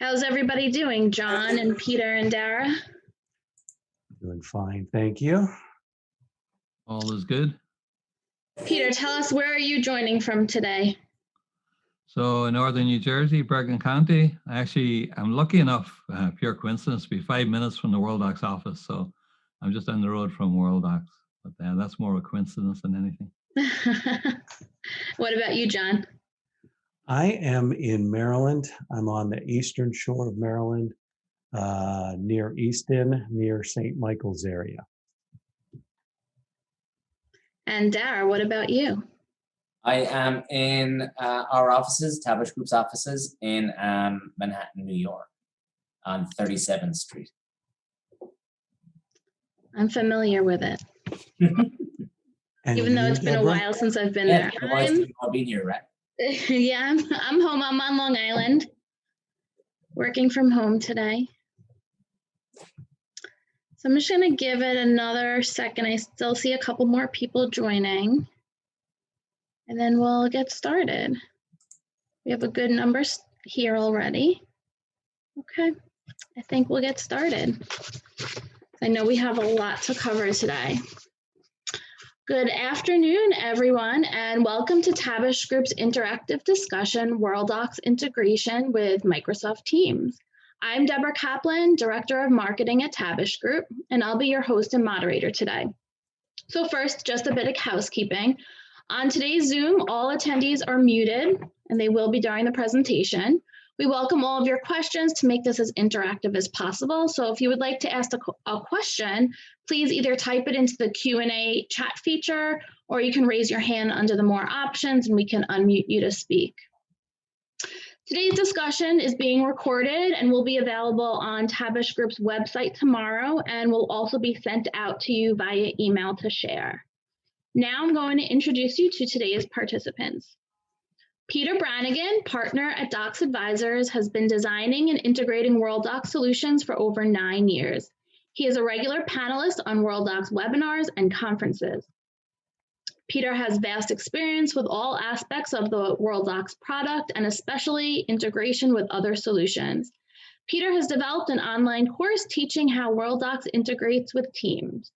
How's everybody doing? John and Peter and Dara? Doing fine, thank you. All is good. Peter, tell us, where are you joining from today? So in northern New Jersey, Branigan County, I'm lucky enough, pure coincidence, to be 5 minutes from the Worldox office. So I'm just down the road from Worldox, but that's more of a coincidence than anything. What about you, John? I am in Maryland. I'm on the eastern shore of Maryland, near Easton, near St. Michael's area. And Dara, what about you? I am in our offices, Tabish Group's offices in Manhattan, New York, on 37th Street. I'm familiar with it. Even though it's been a while since I've been there. Otherwise, I'll be here, right? Yeah, I'm home. I'm on Long Island, working from home today. So I'm just going to give it another second. I still see a couple more people joining. And then we'll get started. We have a good number here already. Okay, I think we'll get started. I know we have a lot to cover today. Good afternoon, everyone, and welcome to Tabish Group's interactive discussion, Worldox integration with Microsoft Teams. I'm Deborah Kaplan, Director of Marketing at Tabish Group, and I'll be your host and moderator today. So first, just a bit of housekeeping. On today's Zoom, all attendees are muted, and they will be during the presentation. We welcome all of your questions to make this as interactive as possible. So if you would like to ask a question, please either type it into the Q&A chat feature, or you can raise your hand under the more options and we can unmute you to speak. Today's discussion is being recorded and will be available on Tabish Group's website tomorrow, and will also be sent out to you via email to share. Now I'm going to introduce you to today's participants. Peter Branigan, partner at DoxAdvisors, has been designing and integrating Worldox solutions for over 9 years. He is a regular panelist on Worldox webinars and conferences. Peter has vast experience with all aspects of the Worldox product, and especially integration with other solutions. Peter has developed an online course teaching how Worldox integrates with Teams.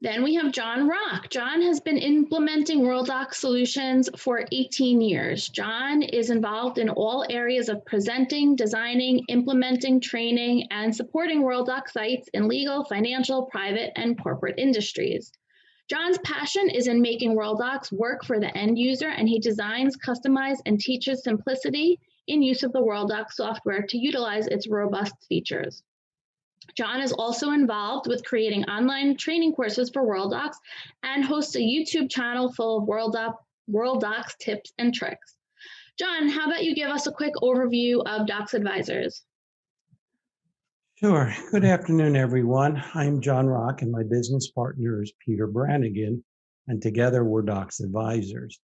Then we have John Rock. John has been implementing Worldox solutions for 18 years. John is involved in all areas of presenting, designing, implementing, training, and supporting Worldox sites in legal, financial, private, and corporate industries. John's passion is in making Worldox work for the end user, and he designs, customizes, and teaches simplicity in use of the Worldox software to utilize its robust features. John is also involved with creating online training courses for Worldox and hosts a YouTube channel full of Worldox tips and tricks. John, how about you give us a quick overview of DoxAdvisors? Sure. Good afternoon, everyone. I'm John Rock, and my business partner is Peter Branigan, and together we're DoxAdvisors.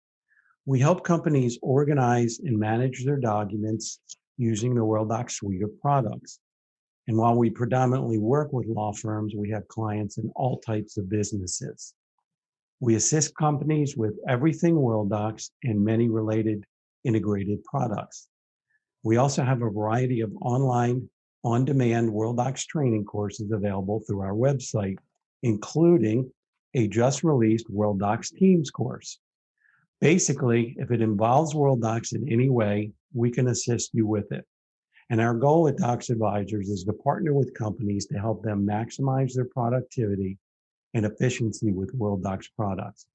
We help companies organize and manage their documents using the Worldox suite of products. And while we predominantly work with law firms, we have clients in all types of businesses. We assist companies with everything Worldox and many related integrated products. We also have a variety of online, on-demand Worldox training courses available through our website, including a just released Worldox Teams course. Basically, if it involves Worldox in any way, we can assist you with it. And our goal at DoxAdvisors is to partner with companies to help them maximize their productivity and efficiency with Worldox products.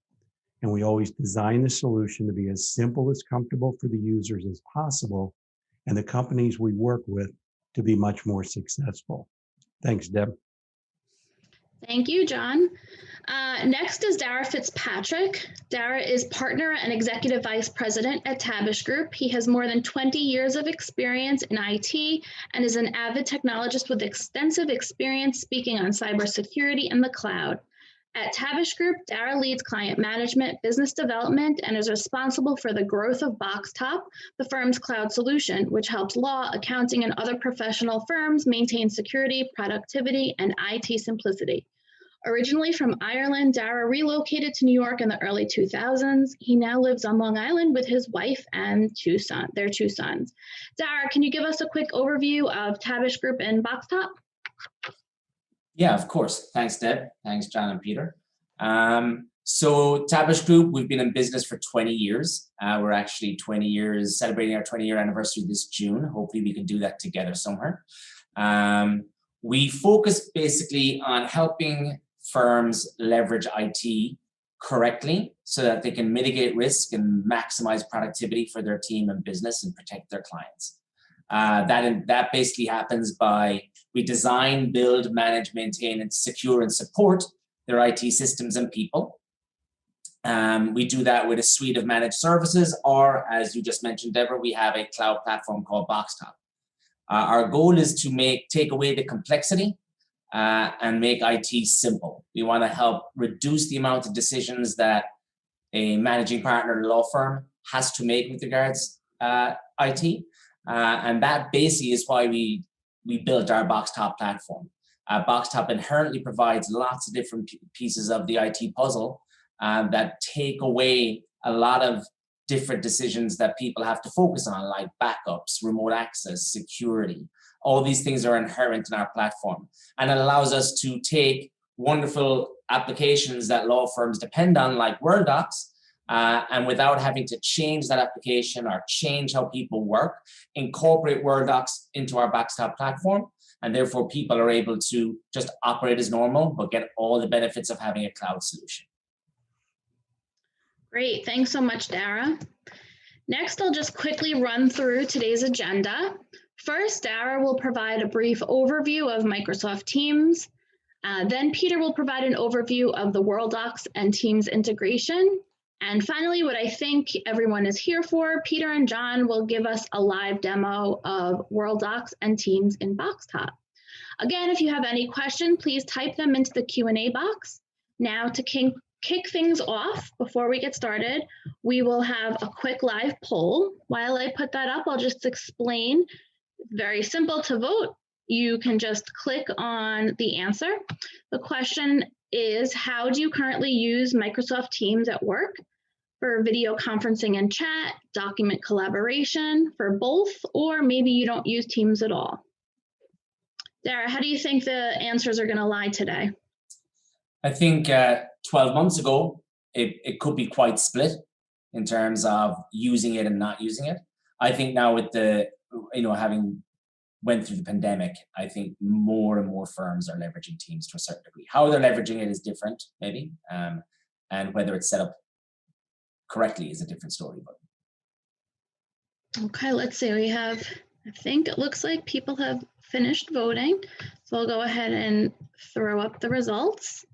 And we always design the solution to be as simple as comfortable for the users as possible, and the companies we work with to be much more successful. Thanks, Deb. Thank you, John. Next is Dara Fitzpatrick. Dara is partner and executive vice president at Tabish Group. He has more than 20 years of experience in IT and is an avid technologist with extensive experience speaking on cybersecurity and the cloud. At Tabish Group, Dara leads client management, business development, and is responsible for the growth of Boxtop, the firm's cloud solution, which helps law, accounting, and other professional firms maintain security, productivity, and IT simplicity. Originally from Ireland, Dara relocated to New York in the early 2000s. He now lives on Long Island with his wife and their two sons. Dara, can you give us a quick overview of Tabish Group and Boxtop? Yeah, of course. Thanks, Deb. Thanks, John and Peter. So Tabish Group, we've been in business for 20 years. We're actually 20 years, celebrating our 20-year anniversary this June. Hopefully we can do that together somewhere. We focus basically on helping firms leverage IT correctly so that they can mitigate risk and maximize productivity for their team and business and protect their clients. That basically happens by we design, build, manage, maintain, and secure and support their IT systems and people. We do that with a suite of managed services, or as you just mentioned, Deborah, we have a cloud platform called Boxtop. Our goal is to take away the complexity and make IT simple. We want to help reduce the amount of decisions that a managing partner law firm has to make with regards IT. And that basically is why we built our Boxtop platform. Boxtop inherently provides lots of different pieces of the IT puzzle that take away a lot of different decisions that people have to focus on, like backups, remote access, security. All these things are inherent in our platform. And it allows us to take wonderful applications that law firms depend on, like Worldox, and without having to change that application or change how people work, incorporate Worldox into our Boxtop platform. And therefore, people are able to just operate as normal, but get all the benefits of having a cloud solution. Great, thanks so much, Dara. Next, I'll just quickly run through today's agenda. First, Dara will provide a brief overview of Microsoft Teams. Then Peter will provide an overview of the Worldox and Teams integration. And finally, what I think everyone is here for, Peter and John will give us a live demo of Worldox and Teams in Boxtop. Again, if you have any questions, please type them into the Q&A box. Now, to kick things off, before we get started, we will have a quick live poll. While I put that up, I'll just explain. Very simple to vote. You can just click on the answer. The question is, how do you currently use Microsoft Teams at work? For video conferencing and chat, document collaboration, for both, or maybe you don't use Teams at all. Dara, how do you think the answers are going to lie today? I think 12 months ago, it could be quite split in terms of using it and not using it. I think now with the, having went through the pandemic, I think more and more firms are leveraging Teams to a certain degree. How they're leveraging it is different, maybe, and whether it's set up correctly is a different story. But okay, let's see. We have, I think it looks like people have finished voting. So I'll go ahead and throw up the results.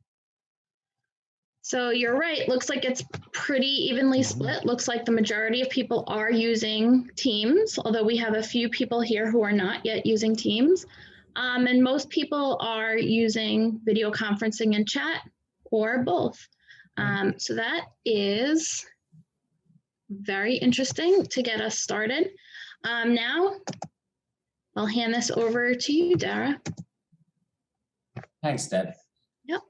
So you're right, looks like it's pretty evenly split. Looks like the majority of people are using Teams, although we have a few people here who are not yet using Teams. And most people are using video conferencing and chat, or both. So that is very interesting to get us started. Now, I'll hand this over to you, Dara. Thanks, Deb. Yep.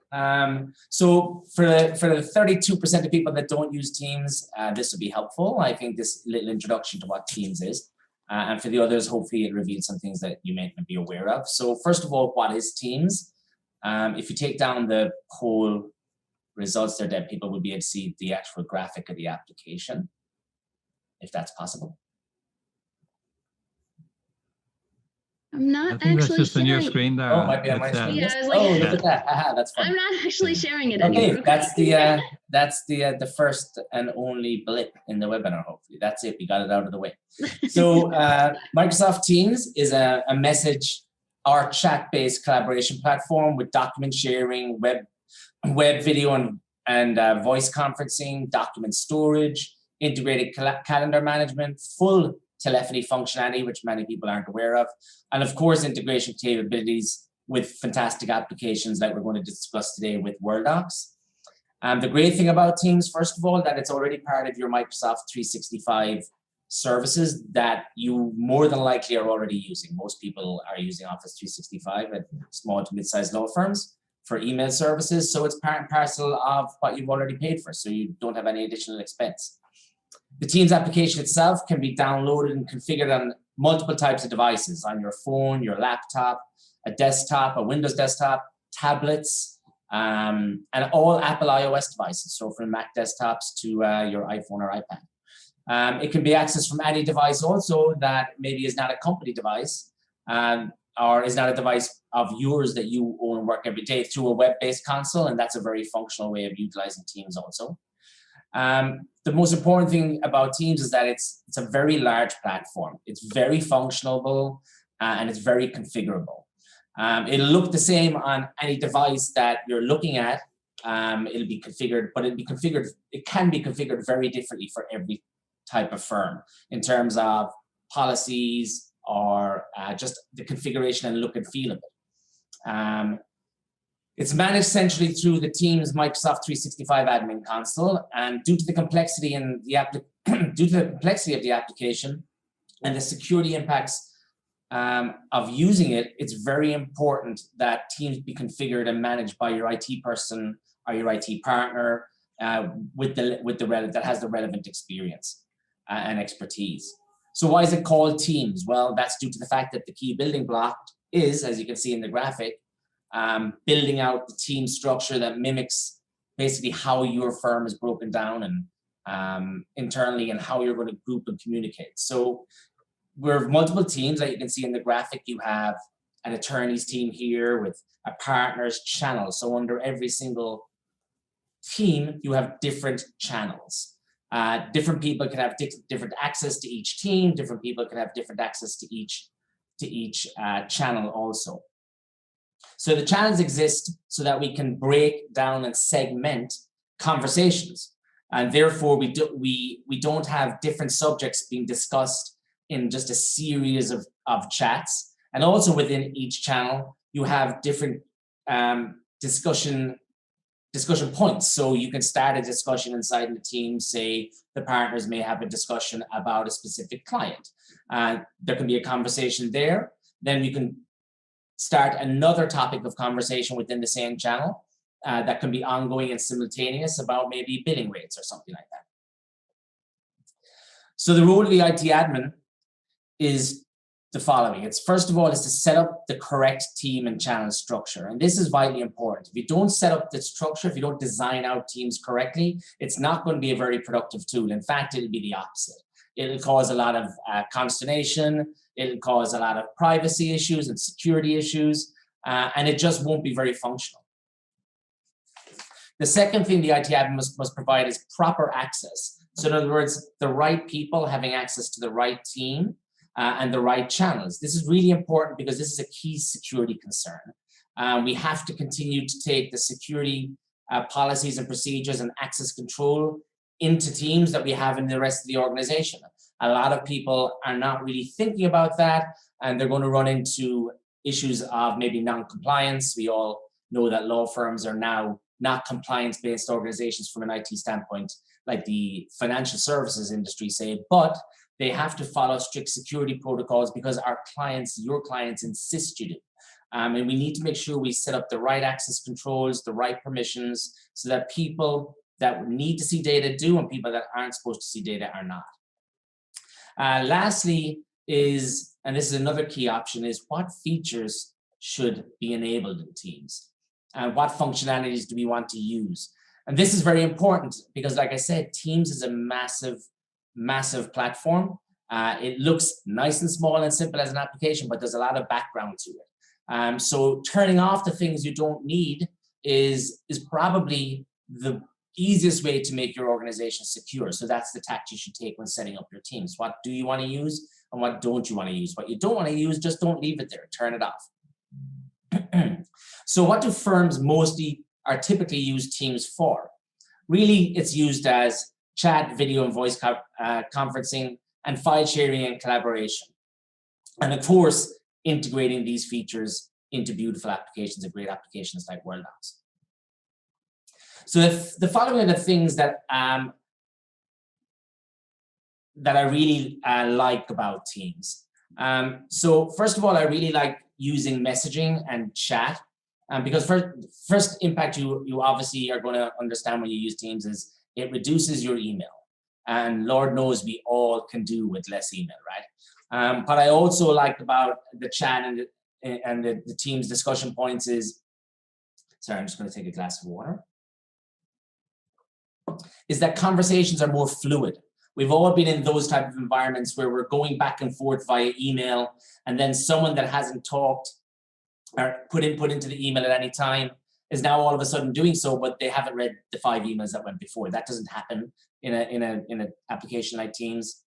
So for the 32% of people that don't use Teams, this will be helpful. I think this little introduction to what Teams is. And for the others, hopefully it reveals some things that you may not be aware of. So first of all, what is Teams? If you take down the whole results there, Deb, people will be able to see the actual graphic of the application, if that's possible. I'm not I think actually that's just on your sharing. screen there. Oh, might be on my screen. Yeah, I was like, oh, look at that. Aha, that's fun. I'm not actually sharing it Okay, anymore. that's the first and only blip in the webinar. Hopefully, that's it. We got it out of the way. So Microsoft Teams is a message or chat-based collaboration platform with document sharing, web video and voice conferencing, document storage, integrated calendar management, full telephony functionality, which many people aren't aware of, and of course, integration capabilities with fantastic applications like we're going to discuss today with Worldox. The great thing about Teams, first of all, that it's already part of your Microsoft 365 services that you more than likely are already using. Most people are using Office 365 at small to mid-sized law firms for email services. So it's part and parcel of what you've already paid for, so you don't have any additional expense. The Teams application itself can be downloaded and configured on multiple types of devices, on your phone, your laptop, a desktop, a Windows desktop, tablets, and all Apple iOS devices, so from Mac desktops to your iPhone or iPad. It can be accessed from any device also that maybe is not a company device, or is not a device of yours that you own and work every day, through a web-based console, and that's a very functional way of utilizing Teams also. The most important thing about Teams is that it's a very large platform. It's very functional and it's very configurable. It'll look the same on any device that you're looking at. It'll be configured, but it can be configured very differently for every type of firm in terms of policies or just the configuration and look and feel of it. It's managed centrally through the Teams Microsoft 365 admin console, and due to the complexity of the application and the security impacts of using it, it's very important that Teams be configured and managed by your IT person or your IT partner that has the relevant experience and expertise. So why is it called Teams? Well, that's due to the fact that the key building block is, as you can see in the graphic, building out the team structure that mimics basically how your firm is broken down and internally, and how you're going to group and communicate. So we're multiple teams that you can see in the graphic. You have an attorney's team here with a partner's channel. So under every single team, you have different channels. Different people can have different access to each team. Different people can have different access to each channel also. So the channels exist so that we can break down and segment conversations, and therefore we don't have different subjects being discussed in just a series of chats. And also within each channel, you have different discussion points. So you can start a discussion inside the team. Say the partners may have a discussion about a specific client. There can be a conversation there. Then you can start another topic of conversation within the same channel that can be ongoing and simultaneous about maybe billing rates or something like that. So the role of the IT admin is the following. It's first of all is to set up the correct team and channel structure. And this is vitally important. If you don't set up the structure, if you don't design out teams correctly, it's not going to be a very productive tool. In fact, it'll be the opposite. It'll cause a lot of consternation. It'll cause a lot of privacy issues and security issues, and it just won't be very functional. The second thing the IT admin must provide is proper access. So in other words, the right people having access to the right team and the right channels. This is really important because this is a key security concern. We have to continue to take the security policies and procedures and access control into teams that we have in the rest of the organization. A lot of people are not really thinking about that, and they're going to run into issues of maybe non-compliance. We all know that law firms are now not compliance-based organizations from an IT standpoint, like the financial services industry say, but they have to follow strict security protocols because our clients, your clients, insist you do. And we need to make sure we set up the right access controls, the right permissions, so that people that need to see data do, and people that aren't supposed to see data are not. Lastly is, and this is another key option, is what features should be enabled in Teams and what functionalities do we want to use. And this is very important because, like I said, Teams is a massive platform. It looks nice and small and simple as an application, but there's a lot of background to it. So turning off the things you don't need is probably the easiest way to make your organization secure. So that's the tact you should take when setting up your teams. What do you want to use and what don't you want to use? What you don't want to use, just don't leave it there. Turn it off. So what do firms typically use Teams for? Really, it's used as chat, video, and voice conferencing, and file sharing and collaboration. And of course, integrating these features into beautiful applications and great applications like Worldox. So the following are the things that I really like about Teams. So first of all, I really like using messaging and chat Because first impact you obviously are going to understand when you use Teams is it reduces your email. And Lord knows we all can do with less email, right? What I also liked about the chat and the Teams discussion points is, sorry, I'm just going to take a glass of water, is that conversations are more fluid. We've all been in those type of environments where we're going back and forth via email, and then someone that hasn't talked or put input into the email at any time is now all of a sudden doing so, but they haven't read the 5 emails that went before. That doesn't happen in an application like Teams.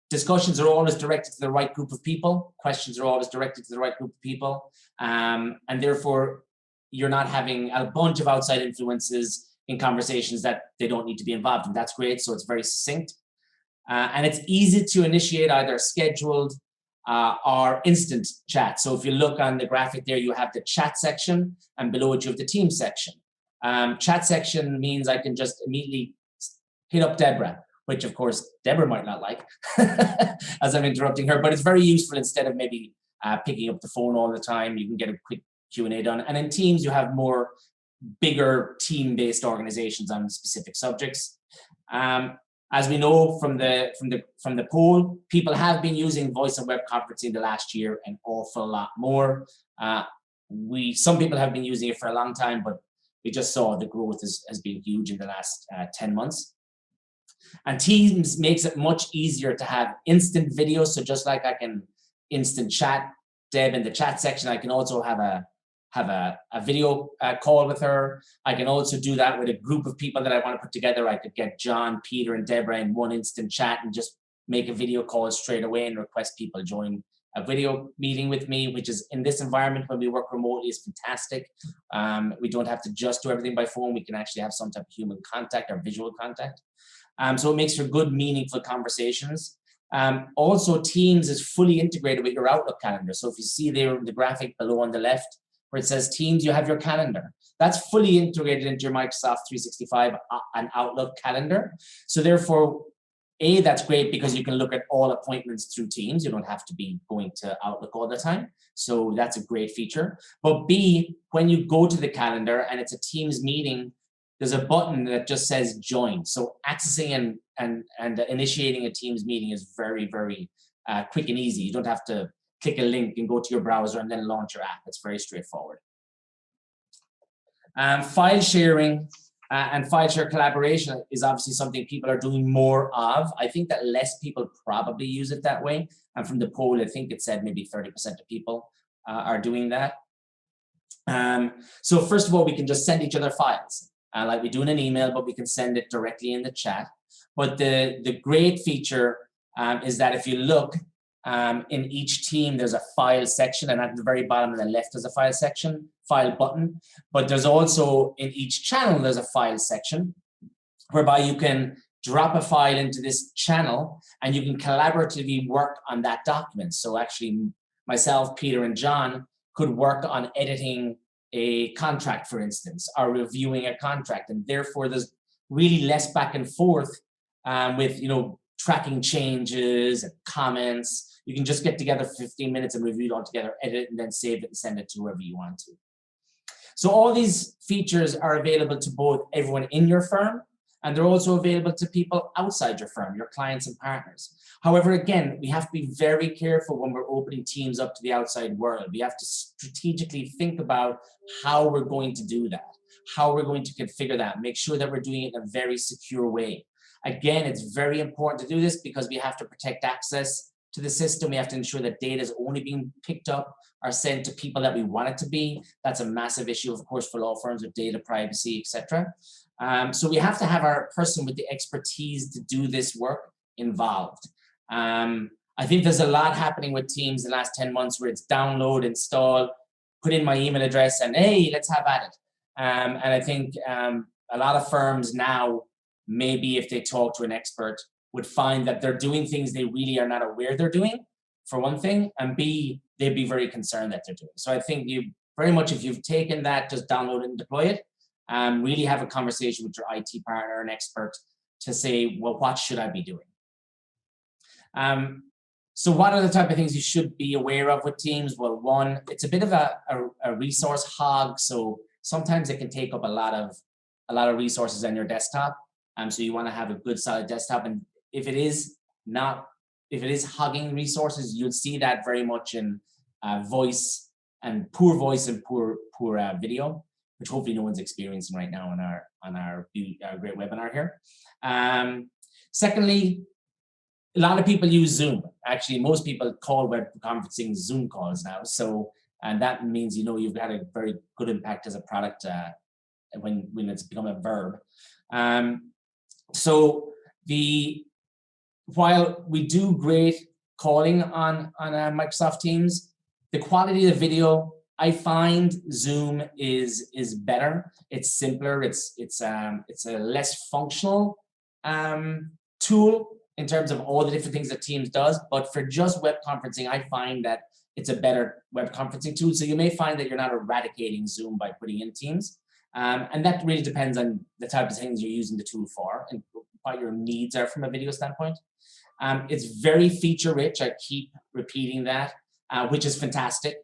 Discussions are always directed to the right group of people. Questions are always directed to the right group of people. And therefore, you're not having a bunch of outside influences in conversations that they don't need to be involved in. That's great. So it's very succinct. And it's easy to initiate either scheduled or instant chat. So if you look on the graphic there, you have the chat section, and below it you have the team section. Chat section means I can just immediately hit up Deborah, which of course Deborah might not like as I'm interrupting her, but it's very useful instead of maybe picking up the phone all the time. You can get a quick Q&A done. And in Teams, you have more bigger team-based organizations on specific subjects. As we know from the poll, people have been using voice and web conferencing the last year an awful lot more. Some people have been using it for a long time, but we just saw the growth has been huge in the last 10 months. And Teams makes it much easier to have instant video. So just like I can instant chat Deb in the chat section, I can also have a video call with her. I can also do that with a group of people that I want to put together. I could get John, Peter, and Deborah in one instant chat and just make a video call straight away and request people join a video meeting with me, which is in this environment when we work remotely is fantastic. We don't have to just do everything by phone. We can actually have some type of human contact or visual contact. So it makes for good, meaningful conversations. Also, Teams is fully integrated with your Outlook calendar. So if you see there the graphic below on the left, where it says Teams, you have your calendar. That's fully integrated into your Microsoft 365 and Outlook calendar. So therefore, A, that's great because you can look at all appointments through Teams. You don't have to be going to Outlook all the time. So that's a great feature. But B, when you go to the calendar and it's a Teams meeting, there's a button that just says join. So accessing and initiating a Teams meeting is very, very quick and easy. You don't have to click a link and go to your browser and then launch your app. It's very straightforward. File sharing and file share collaboration is obviously something people are doing more of. I think that less people probably use it that way. And from the poll, I think it said maybe 30% of people are doing that. So first of all, we can just send each other files like we do in an email, but we can send it directly in the chat. But the great feature is that if you look, in each team, there's a file section, and at the very bottom on the left, there's a file section, file button. But there's also in each channel, there's a file section whereby you can drop a file into this channel and you can collaboratively work on that document. So actually, myself, Peter, and John could work on editing a contract, for instance, or reviewing a contract. And therefore, there's really less back and forth with, tracking changes and comments. You can just get together for 15 minutes and review it all together, edit it, and then save it and send it to whoever you want to. So all these features are available to both everyone in your firm, and they're also available to people outside your firm, your clients and partners. However, again, we have to be very careful when we're opening Teams up to the outside world. We have to strategically think about how we're going to do that, how we're going to configure that, make sure that we're doing it in a very secure way. Again, it's very important to do this because we have to protect access to the system. We have to ensure that data is only being picked up or sent to people that we want it to be. That's a massive issue, of course, for law firms with data privacy, etc. So we have to have our person with the expertise to do this work involved. I think there's a lot happening with Teams in the last 10 months where it's download, install, put in my email address, and hey, let's have at it. And I think a lot of firms now, maybe if they talk to an expert, would find that they're doing things they really are not aware they're doing, for one thing, and B, they'd be very concerned that they're doing. So I think you very much, if you've taken that, just download it and deploy it. Really have a conversation with your IT partner, an expert, to say, well, what should I be doing? So what are the type of things you should be aware of with Teams? Well, one, it's a bit of a resource hog. So sometimes it can take up a lot of resources on your desktop. So you want to have a good solid desktop. And if it is hogging resources, you'll see that very much in voice and poor video, which hopefully no one's experiencing right now on our great webinar here. Secondly, a lot of people use Zoom. Actually, most people call web conferencing Zoom calls now. So, and that means, you've got a very good impact as a product when it's become a verb. So while we do great calling on Microsoft Teams, the quality of video, I find Zoom is better. It's simpler. It's a less functional tool in terms of all the different things that Teams does. But for just web conferencing, I find that it's a better web conferencing tool. So you may find that you're not eradicating Zoom by putting in Teams. And that really depends on the type of things you're using the tool for and what your needs are from a video standpoint. It's very feature rich. I keep repeating that, which is fantastic.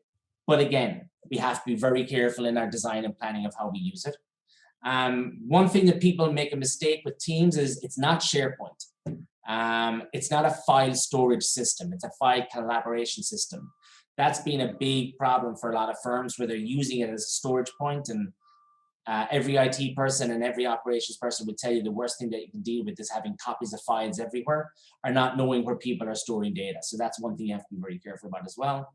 But again, we have to be very careful in our design and planning of how we use it. One thing that people make a mistake with Teams is it's not SharePoint. It's not a file storage system. It's a file collaboration system. That's been a big problem for a lot of firms where they're using it as a storage point. And every IT person and every operations person would tell you the worst thing that you can deal with is having copies of files everywhere or not knowing where people are storing data. So that's one thing you have to be very careful about as well.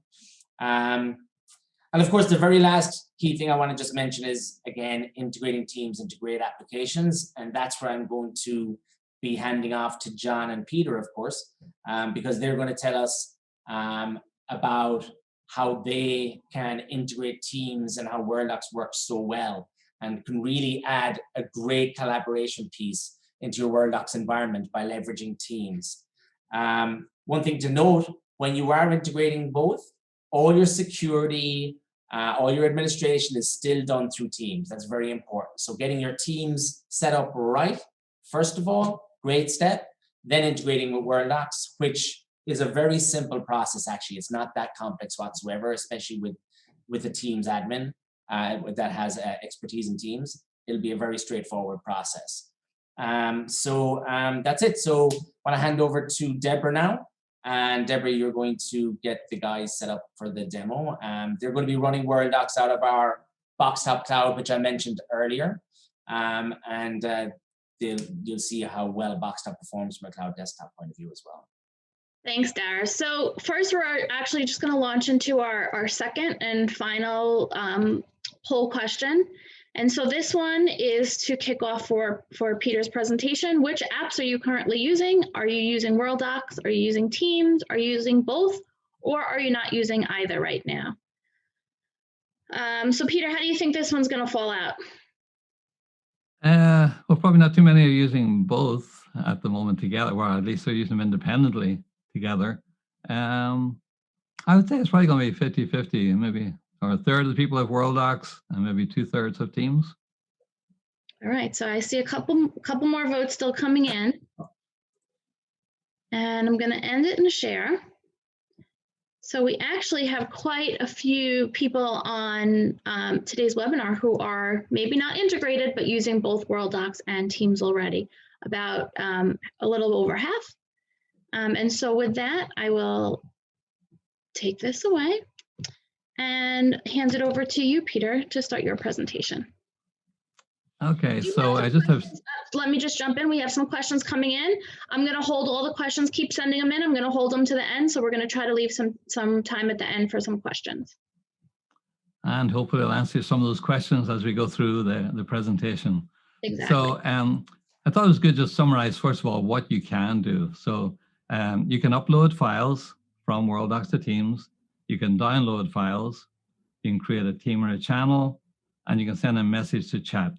And of course, the very last key thing I want to just mention is, again, integrating Teams into great applications. And that's where I'm going to be handing off to John and Peter, of course, because they're going to tell us about how they can integrate Teams and how Wordlock works so well and can really add a great collaboration piece into your Wordlock environment by leveraging Teams. One thing to note, when you are integrating both, all your security, all your administration is still done through Teams. That's very important. So getting your Teams set up right, first of all, great step. Then integrating with Wordlock, which is a very simple process, actually. It's not that complex whatsoever, especially with the Teams admin that has expertise in Teams. It'll be a very straightforward process. So that's it. So I want to hand over to Deborah now. And Deborah, you're going to get the guys set up for the demo. They're going to be running Worldox out of our Boxtop cloud, which I mentioned earlier. You'll see how well Boxtop performs from a cloud desktop point of view as well. Thanks, Dara. So first, we're actually just going to launch into our second and final poll question. And so this one is to kick off for Peter's presentation. Which apps are you currently using? Are you using Worldox? Are you using Teams? Are you using both? Or are you not using either right now? So Peter, how do you think this one's going to fall out? Well, probably not too many are using both at the moment together, or at least they're using them independently together. I would say it's probably going to be 50-50, maybe, or a third of the people have Worldox and maybe 2/3 have Teams. All right, so I see a couple more votes still coming in. And I'm going to end it in a share. So we actually have quite a few people on today's webinar who are maybe not integrated, but using both Worldox and Teams already, about a little over half. And so with that, I will take this away and hand it over to you, Peter, to start your presentation. Okay, so I just have... Let me just jump in. We have some questions coming in. I'm going to hold all the questions, keep sending them in. I'm going to hold them to the end. So we're going to try to leave some time at the end for some questions. And hopefully I'll answer some of those questions as we go through the presentation. Exactly. So I thought it was good to just summarize, first of all, what you can do. So you can upload files from Worldox to Teams. You can download files. You can create a team or a channel, and you can send a message to chat.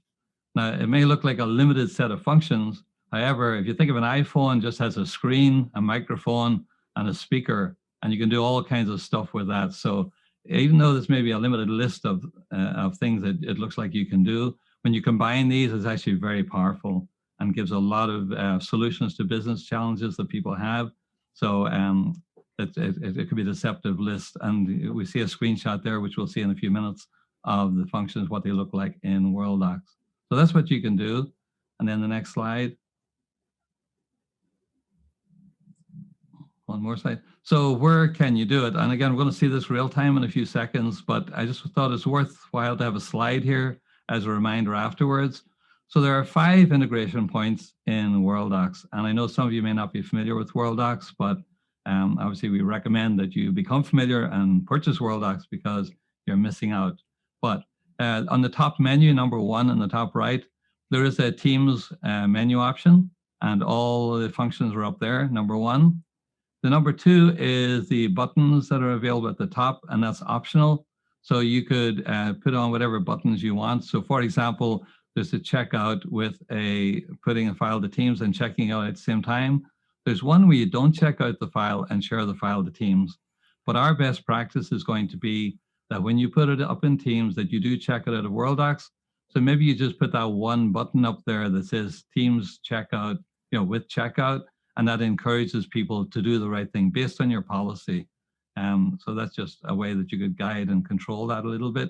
Now, it may look like a limited set of functions. However, if you think of an iPhone, just has a screen, a microphone, and a speaker, and you can do all kinds of stuff with that. So even though there's maybe a limited list of things that it looks like you can do, when you combine these, it's actually very powerful and gives a lot of solutions to business challenges that people have. So it could be a deceptive list. And we see a screenshot there, which we'll see in a few minutes, of the functions, what they look like in Worldox. So that's what you can do. And then the next slide. One more slide. So where can you do it? And again, we're going to see this real time in a few seconds, but I just thought it's worthwhile to have a slide here as a reminder afterwards. So there are 5 integration points in Worldox. And I know some of you may not be familiar with Worldox, but obviously we recommend that you become familiar and purchase Worldox because you're missing out. But on the top menu, number 1 in the top right, there is a Teams menu option, and all the functions are up there, number 1. The number 2 is the buttons that are available at the top, and that's optional. So you could put on whatever buttons you want. So for example, there's a checkout with putting a file to Teams and checking out at the same time. There's one where you don't check out the file and share the file to Teams. But our best practice is going to be that when you put it up in Teams, that you do check it out of Worldox. So maybe you just put that one button up there that says Teams checkout, with checkout, and that encourages people to do the right thing based on your policy. So that's just a way that you could guide and control that a little bit.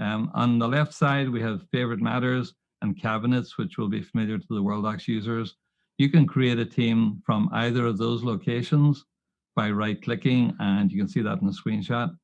On the left side, we have favorite matters and cabinets, which will be familiar to the Worldox users. You can create a team from either of those locations by right-clicking, and you can see that in the screenshot.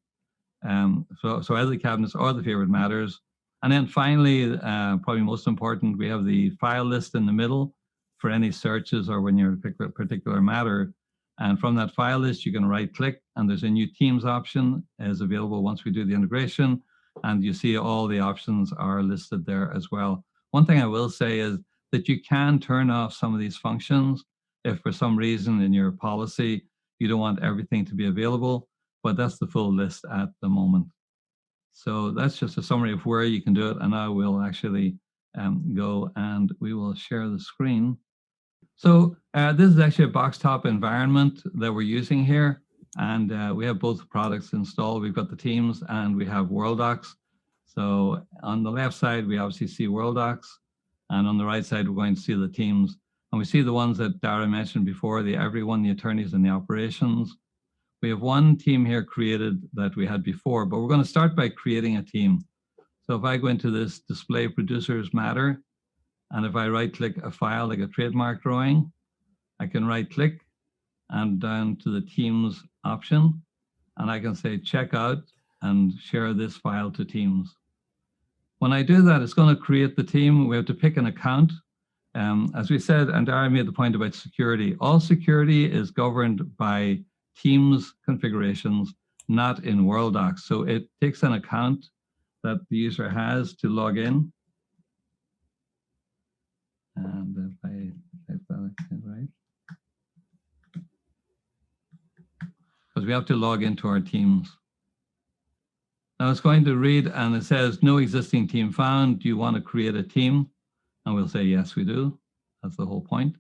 So either the cabinets or the favorite matters. And then finally, probably most important, we have the file list in the middle for any searches or when you're a particular matter. And from that file list, you can right-click, and there's a new Teams option is available once we do the integration. And you see all the options are listed there as well. One thing I will say is that you can turn off some of these functions if for some reason in your policy you don't want everything to be available, but that's the full list at the moment. So that's just a summary of where you can do it, and I will actually go and we will share the screen. So this is actually a Boxtop environment that we're using here, and we have both products installed. We've got the Teams and we have Worldox. So on the left side, we obviously see Worldox, and on the right side, we're going to see the Teams. And we see the ones that Dara mentioned before, everyone, the attorneys and the operations. We have one team here created that we had before, but we're going to start by creating a team. So if I go into this display producers matter, and if I right-click a file like a trademark drawing, I can right-click and down to the Teams option, and I can say check out and share this file to Teams. When I do that, it's going to create the team. We have to pick an account. As we said, and Dara made the point about security. All security is governed by Teams configurations, not in Worldox. So it takes an account that the user has to log in. And if I type that in right, because we have to log into our Teams. Now it's going to read, and it says no existing team found. Do you want to create a team? And we'll say yes, we do. That's the whole point.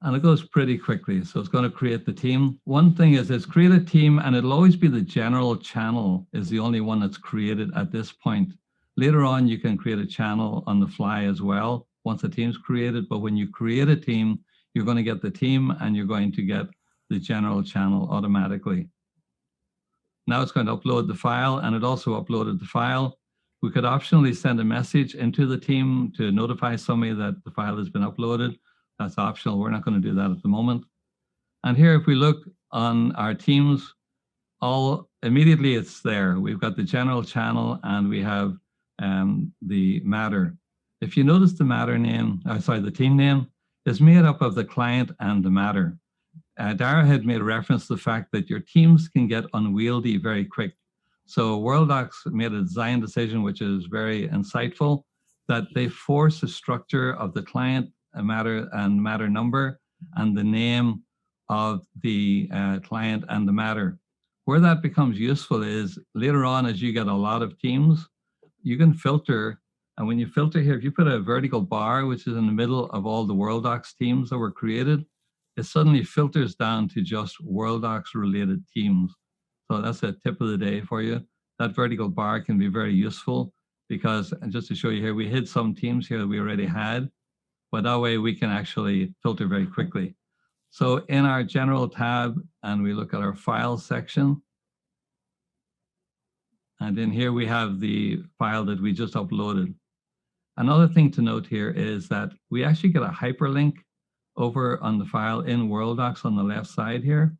And it goes pretty quickly. So it's going to create the team. One thing is it's create a team, and it'll always be the general channel is the only one that's created at this point. Later on, you can create a channel on the fly as well once the team's created. But when you create a team, you're going to get the team and you're going to get the general channel automatically. Now it's going to upload the file, and it also uploaded the file. We could optionally send a message into the team to notify somebody that the file has been uploaded. That's optional. We're not going to do that at the moment. And here, if we look on our teams, immediately it's there. We've got the general channel and we have the matter. If you notice the matter name, the team name is made up of the client and the matter. Dara had made reference to the fact that your teams can get unwieldy very quick. So Worldox made a design decision, which is very insightful, that they force a structure of the client, a matter and matter number, and the name of the client and the matter. Where that becomes useful is later on, as you get a lot of teams, you can filter. And when you filter here, if you put a vertical bar, which is in the middle of all the Worldox teams that were created, it suddenly filters down to just Worldox related teams. So that's a tip of the day for you. That vertical bar can be very useful because, and just to show you here, we hid some teams here that we already had, but that way we can actually filter very quickly. So in our general tab, and we look at our files section, and in here we have the file that we just uploaded. Another thing to note here is that we actually get a hyperlink over on the file in Worldox on the left side here.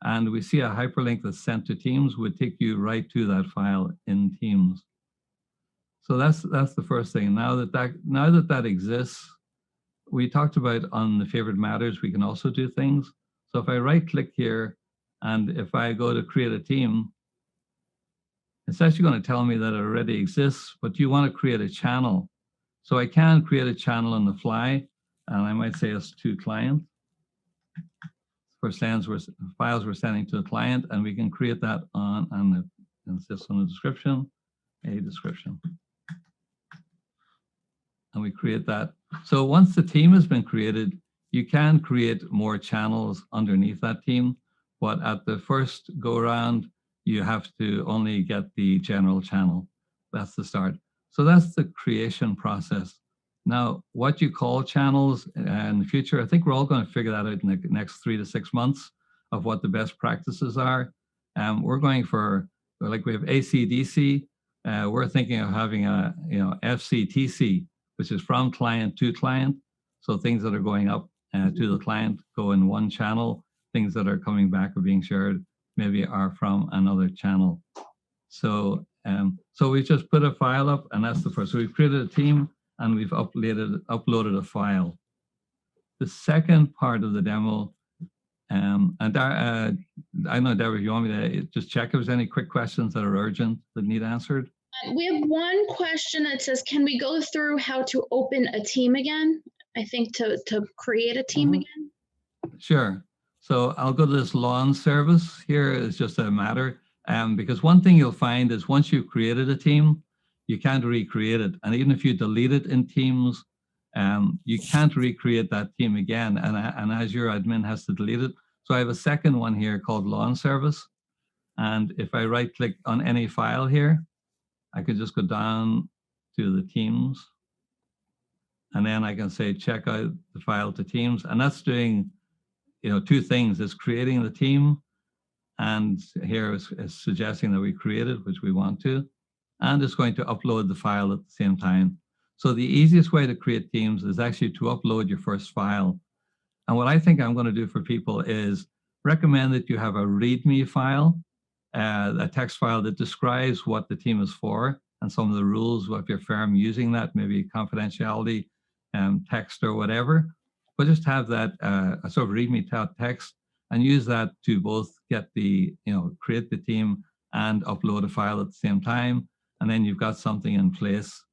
And we see a hyperlink that's sent to Teams would take you right to that file in Teams. So that's the first thing. Now that that exists, we talked about on the favorite matters, we can also do things. So if I right click here, and if I go to create a team, it's actually going to tell me that it already exists, but you want to create a channel. So I can create a channel on the fly, and I might say it's to client. For files we're sending to a client, and we can create that on the description, a description. And we create that. So once the team has been created, you can create more channels underneath that team, but at the first go around, you have to only get the general channel. That's the start. So that's the creation process. Now, what you call channels in the future, I think we're all going to figure that out in the next 3 to 6 months of what the best practices are. We're going for, like we have AC/DC, we're thinking of having a FCTC, which is from client to client. So things that are going up to the client go in one channel. Things that are coming back or being shared maybe are from another channel. So, so we just put a file up, and that's the first. So we've created a team, and we've uploaded a file. The second part of the demo, and I know, Deborah, if you want me to just check if there's any quick questions that are urgent that need answered. We have one question that says, can we go through how to open a team again? I think to create a team again. Sure. So I'll go to this lawn service. Here is just a matter. Because one thing you'll find is once you've created a team, you can't recreate it. And even if you delete it in Teams, you can't recreate that team again. And Azure admin has to delete it. So I have a second one here called lawn service. And if I right click on any file here, I could just go down to the Teams. And then I can say, check out the file to Teams. And that's doing, two things. It's creating the team. And here is suggesting that we create it, which we want to. And it's going to upload the file at the same time. So the easiest way to create teams is actually to upload your first file. And what I think I'm going to do for people is recommend that you have a Readme file, a text file that describes what the team is for and some of the rules of your firm using that, maybe confidentiality, text or whatever. But just have that a sort of Readme text and use that to both get the, create the team and upload a file at the same time. And then you've got something in place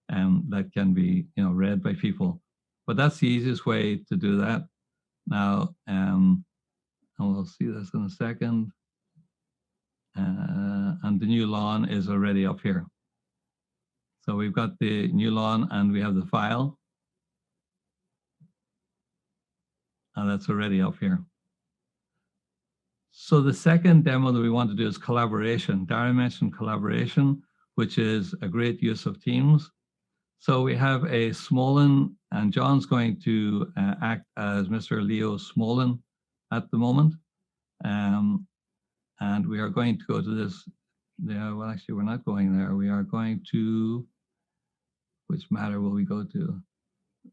that can be, read by people. But that's the easiest way to do that. Now, and we'll see this in a second. And the new lawn is already up here. So we've got the new lawn and we have the file. And that's already up here. So the second demo that we want to do is collaboration. Dara mentioned collaboration, which is a great use of Teams. So we have a Smolin, and John's going to act as Mr. Leo Smolin at the moment. And we are going to go to this. Yeah, well, actually, we're not going there. We are going to, which matter will we go to?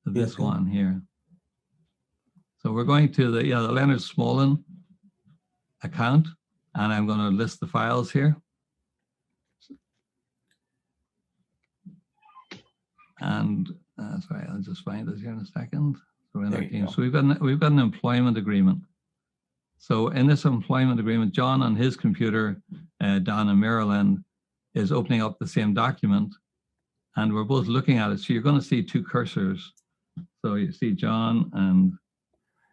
This one here. So we're going to the Leonard Smolin account, and I'm going to list the files here. And sorry, I'll just find this here in a second. So we're in our team. So we've got an employment agreement. So in this employment agreement, John on his computer, down in Maryland, is opening up the same document, and we're both looking at it. So you're going to see two cursors. So you see John, and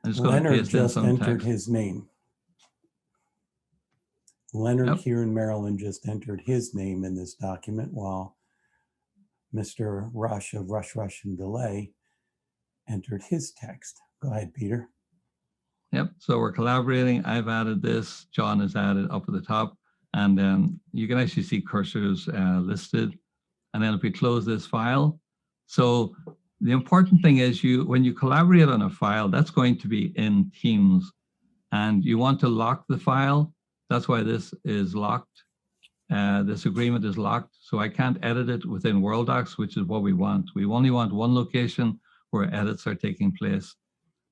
I'm just going to paste in some text. Entered his name. Leonard here in Maryland just entered his name in this document, while Mr. Rush of Rush and Delay entered his text. Go ahead, Peter. Yep, so we're collaborating. I've added this. John has added up at the top. And you can actually see cursors listed. And then if we close this file, so the important thing is when you collaborate on a file, that's going to be in Teams, and you want to lock the file. That's why this is locked. This agreement is locked, so I can't edit it within Worldox, which is what we want. We only want one location where edits are taking place.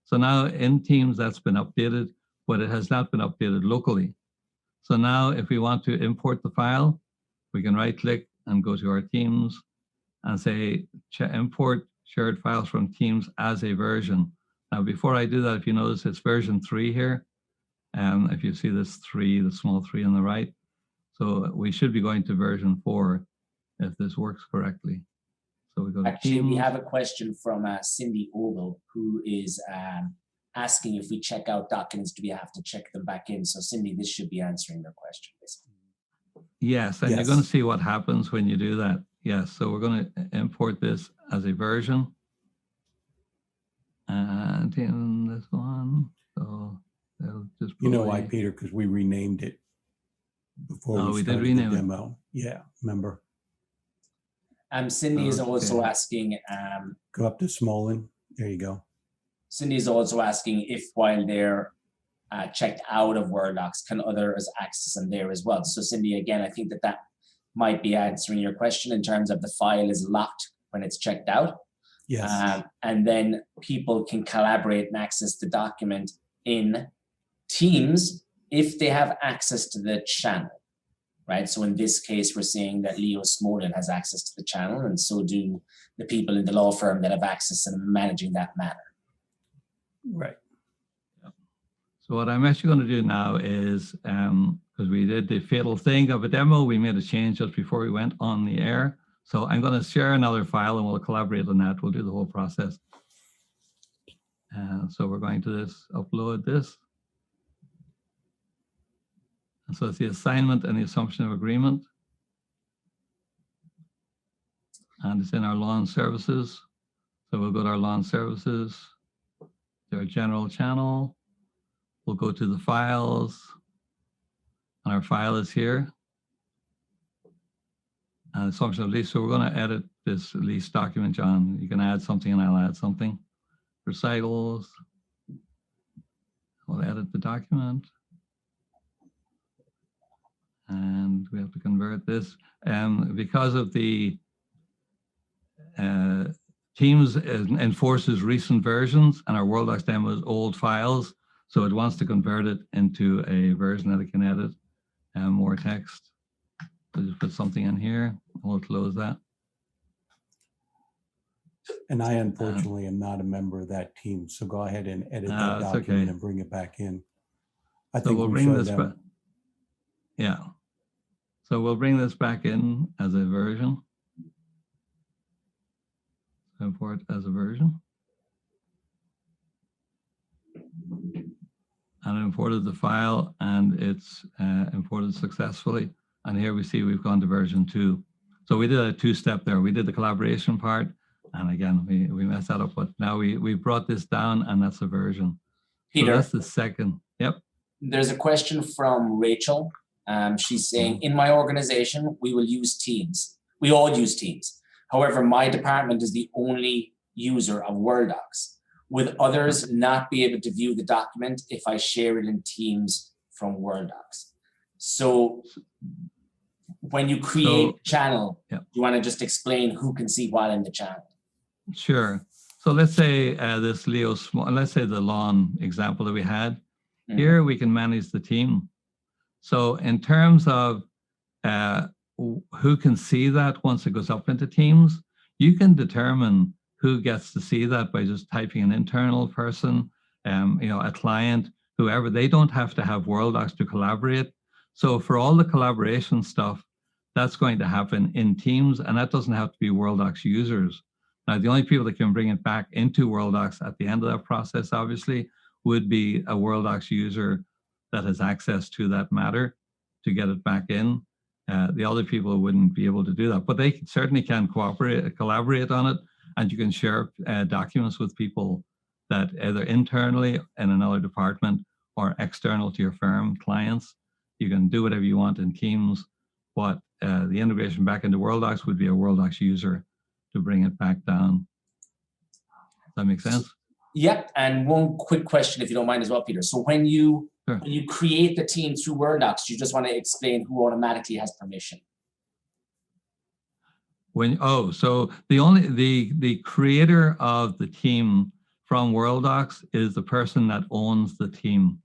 So now in Teams, that's been updated, but it has not been updated locally. So now if we want to import the file, we can right-click and go to our Teams and say, import shared files from Teams as a version. Now, before I do that, if you notice, it's version 3 here. If you see this 3, the small 3 on the right. So we should be going to version 4 if this works correctly. So we go to Actually, Teams. we have a question from Cindy Ogle, who is asking if we check out documents, do we have to check them back in? So Cindy, this should be answering your question, basically. Yes, and you're going to see what happens when you do that. Yes, so we're going to import this as a version. And in this one, so they'll just You know why, Peter? Because we renamed it before we started the demo. Yeah, remember? Cindy is also asking. Go up to Smolin. There you go. Cindy is also asking if while they're checked out of Wordlock, can others access them there as well? So Cindy, again, I think that might be answering your question in terms of the file is locked when it's checked out. Yes. And then people can collaborate and access the document in Teams if they have access to the channel, right? So in this case, we're seeing that Leo Smolin has access to the channel, and so do the people in the law firm that have access and managing that matter. Right. So what I'm actually going to do now is, because we did the fatal thing of a demo, we made a change just before we went on the air. So I'm going to share another file and we'll collaborate on that. We'll do the whole process. So we're going to upload this. And so it's the assignment and the assumption of agreement. And it's in our lawn services. So we'll go to our lawn services, to our general channel. We'll go to the files, and our file is here. And assumption of lease. So we're going to edit this lease document, John. You can add something and I'll add something. Recitals. We'll edit the document. And we have to convert this. Because of the Teams enforces recent versions and our Worldox demo is old files. So it wants to convert it into a version that it can edit and more text. So just put something in here. We'll close that. And I unfortunately am not a member of that team. So go ahead and edit that document and bring it back in. I think we'll bring this back. Yeah. So we'll bring this back in as a version. Import as a version. And I imported the file and it's imported successfully. And here we see we've gone to version 2. So we did a 2-step there. We did the collaboration part. And again, we messed that up, but now we brought this down and that's a version. Peter, so that's the second. Yep. There's a question from Rachel. She's saying, in my organization, we will use Teams. We all use Teams. However, my department is the only user of Worldox. Would others not be able to view the document if I share it in Teams from Worldox? So when you create a channel, you want to just explain who can see what in the channel? Sure. So let's say this Leo Small, let's say the lawn example that we had. Here we can manage the team. So in terms of who can see that once it goes up into Teams, you can determine who gets to see that by just typing an internal person, a client, whoever. They don't have to have Worldox to collaborate. So for all the collaboration stuff, that's going to happen in Teams, and that doesn't have to be Worldox users. Now, the only people that can bring it back into Worldox at the end of that process, obviously, would be a Worldox user that has access to that matter to get it back in. The other people wouldn't be able to do that, but they certainly can collaborate on it, and you can share documents with people that either internally in another department or external to your firm, clients. You can do whatever you want in Teams, but the integration back into Worldox would be a Worldox user to bring it back down. that make sense? Yep. And one quick question, if you don't mind as well, Peter. So when you create the team through Worldox, you just want to explain who automatically has permission. So the creator of the team from Worldox is the person that owns the team.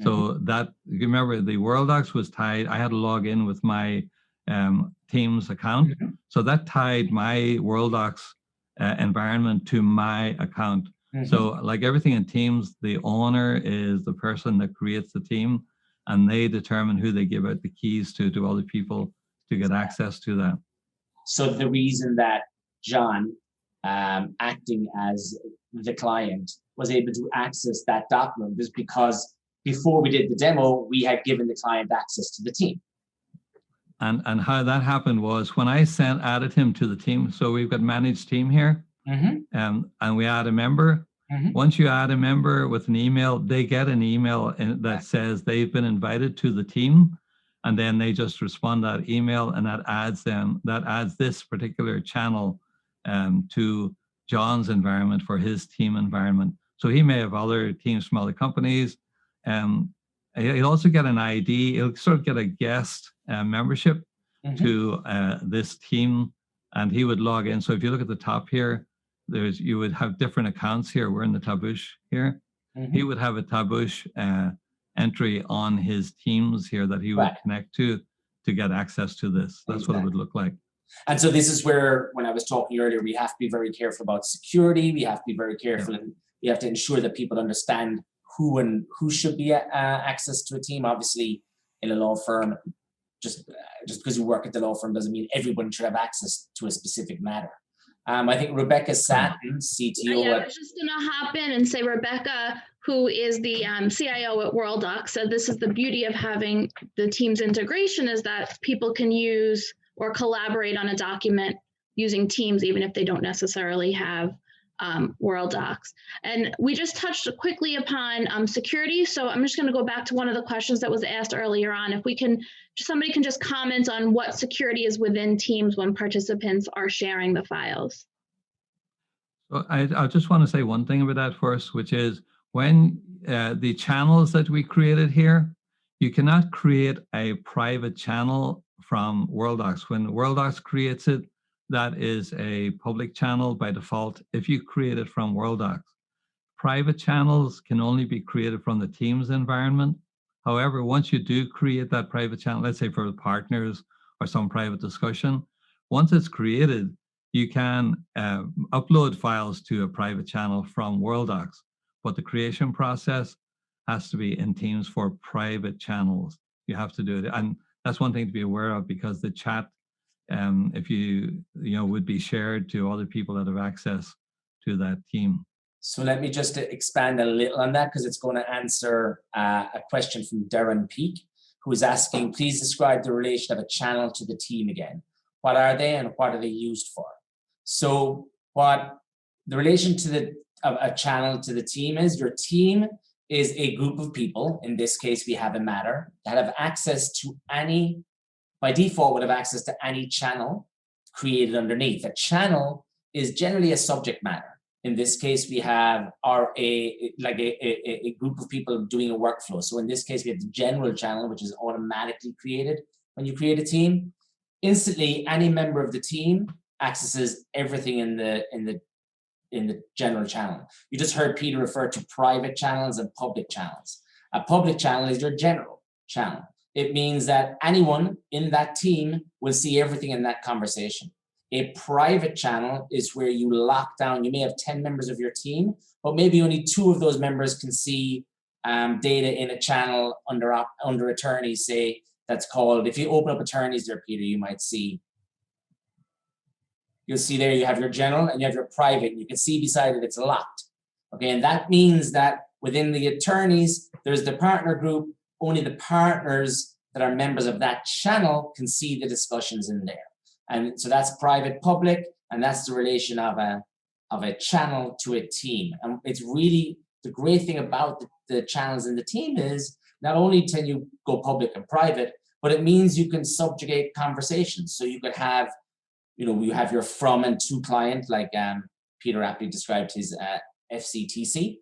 So that, you remember, the Worldox was tied. I had to log in with my Teams account. So that tied my Worldox environment to my account. So like everything in Teams, the owner is the person that creates the team, and they determine who they give out the keys to other people to get access to that. So the reason that John, acting as the client, was able to access that document is because before we did the demo, we had given the client access to the team. And how that happened was when I added him to the team. So we've got managed team here, and we add a member. Once you add a member with an email, they get an email that says they've been invited to the team, and then they just respond to that email, and that adds this particular channel to John's environment for his team environment. So he may have other teams from other companies. He'll also get an ID. He'll sort of get a guest membership to this team, and he would log in. So if you look at the top here, you would have different accounts here. We're in the Tabish here. He would have a Tabish entry on his Teams here that he would connect to get access to this. That's what it would look like. And so this is where, when I was talking earlier, we have to be very careful about security. We have to be very careful, and we have to ensure that people understand who should be access to a team. Obviously, in a law firm, just because you work at the law firm doesn't mean everyone should have access to a specific matter. I think Rebecca Satin, CTO. Yeah, I was just going to hop in and say Rebecca, who is the CIO at Worldox, said this is the beauty of having the Teams integration, is that people can use or collaborate on a document using Teams, even if they don't necessarily have Worldox. And we just touched quickly upon security. So I'm just going to go back to one of the questions that was asked earlier on. If we can, somebody can just comment on what security is within Teams when participants are sharing the files. So I just want to say one thing about that first, which is when the channels that we created here, you cannot create a private channel from Worldox. When Worldox creates it, that is a public channel by default if you create it from Worldox. Private channels can only be created from the Teams environment. However, once you do create that private channel, let's say for partners or some private discussion, once it's created, you can upload files to a private channel from Worldox, but the creation process has to be in Teams for private channels. You have to do it. And that's one thing to be aware of, because the chat, if you would be shared to other people that have access to that team. So let me just expand a little on that, because it's going to answer a question from Darren Peak, who is asking, please describe the relation of a channel to the team again. What are they and what are they used for? So what the relation to a channel to the team is, your team is a group of people, in this case we have a matter, that have access to any, by default would have access to any channel created underneath. A channel is generally a subject matter. In this case, we have a group of people doing a workflow. So in this case, we have the general channel, which is automatically created when you create a team. Instantly, any member of the team accesses everything in the general channel. You just heard Peter refer to private channels and public channels. A public channel is your general channel. It means that anyone in that team will see everything in that conversation. A private channel is where you lock down, you may have 10 members of your team, but maybe only 2 of those members can see data in a channel under attorneys, say, that's called, if you open up attorneys there, Peter, you might see, you'll see there you have your general and you have your private, and you can see beside it, it's locked. Okay, and that means that within the attorneys, there's the partner group, only the partners that are members of that channel can see the discussions in there. And so that's private, public, and that's the relation of a channel to a team. And it's really the great thing about the channels in the team is not only can you go public and private, but it means you can subjugate conversations. So you could have, you have your from and to client, like Peter aptly described his FCTC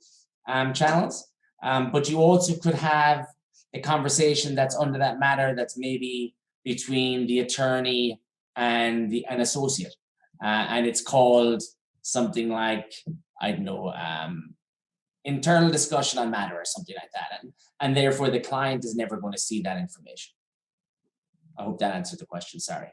channels. But you also could have a conversation that's under that matter that's maybe between the attorney and an associate. And it's called something like, I don't know, internal discussion on matter or something like that. And therefore the client is never going to see that information. I hope that answered the question, sorry.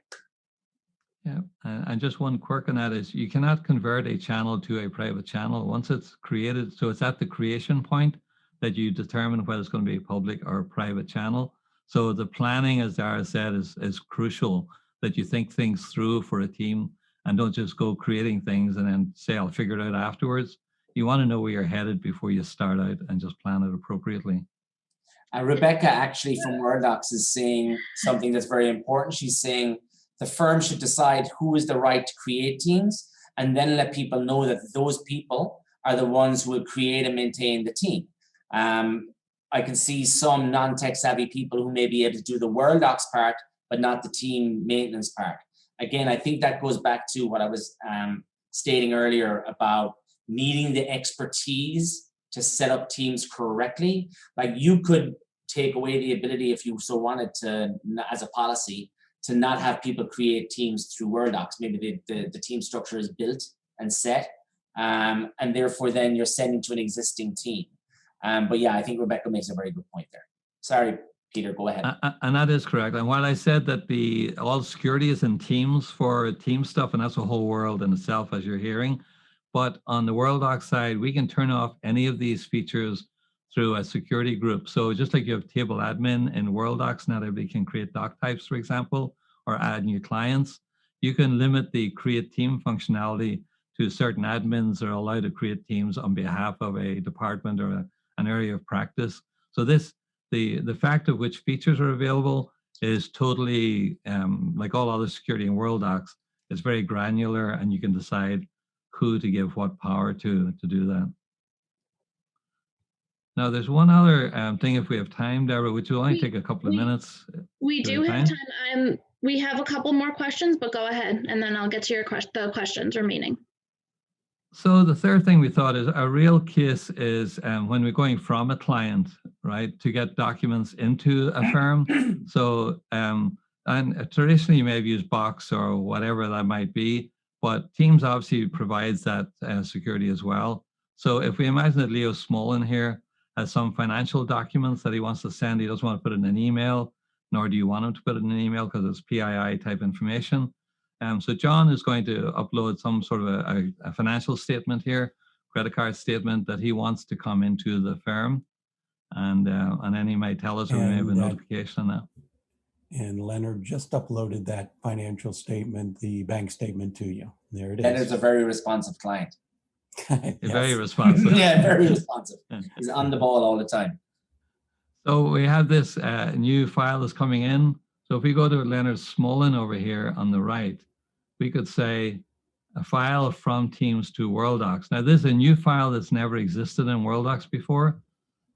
Yeah, and just one quirk on that is you cannot convert a channel to a private channel once it's created. So it's at the creation point that you determine whether it's going to be a public or a private channel. So the planning, as Dara said, is crucial, that you think things through for a team and don't just go creating things and then say, I'll figure it out afterwards. You want to know where you're headed before you start out and just plan it appropriately. Rebecca actually from Wordlock is saying something that's very important. She's saying the firm should decide who is the right to create teams and then let people know that those people are the ones who will create and maintain the team. I can see some non-tech savvy people who may be able to do the Worldox part, but not the team maintenance part. Again, I think that goes back to what I was stating earlier about needing the expertise to set up teams correctly. Like you could take away the ability, if you so wanted to, as a policy, to not have people create teams through Worldox. Maybe the team structure is built and set, and therefore then you're sending to an existing team. But yeah, I think Rebecca makes a very good point there. Sorry, Peter, go ahead. And that is correct. And while I said that all security is in teams for team stuff, and that's a whole world in itself, as you're hearing, but on the Worldox side, we can turn off any of these features through a security group. So just like you have table admin in Worldox, not everybody can create doc types, for example, or add new clients. You can limit the create team functionality to certain admins that are allowed to create teams on behalf of a department or an area of practice. So the fact of which features are available is totally, like all other security in Worldox, it's very granular, and you can decide who to give what power to do that. Now, there's one other thing, if we have time, Dara, which will only take a couple of minutes. We do have time. We have a couple more questions, but go ahead, and then I'll get to your the questions remaining. So the third thing we thought is a real case is when we're going from a client, right, to get documents into a firm. So, and traditionally you may have used Box or whatever that might be, but Teams obviously provides that security as well. So if we imagine that Leo Smolin here has some financial documents that he wants to send, he doesn't want to put it in an email, nor do you want him to put it in an email because it's PII type information. So John is going to upload some sort of a financial statement here, credit card statement that he wants to come into the firm, and then he might tell us, or we may have a notification on that. And Leonard just uploaded that financial statement, the bank statement to you. There it is. Leonard's a very responsive client. Yes. Very responsive. Yeah, very responsive. He's on the ball all the time. So we have this new file that's coming in. So if we go to Leonard Smolin over here on the right, we could say a file from Teams to Worldox. Now this is a new file that's never existed in Worldox before.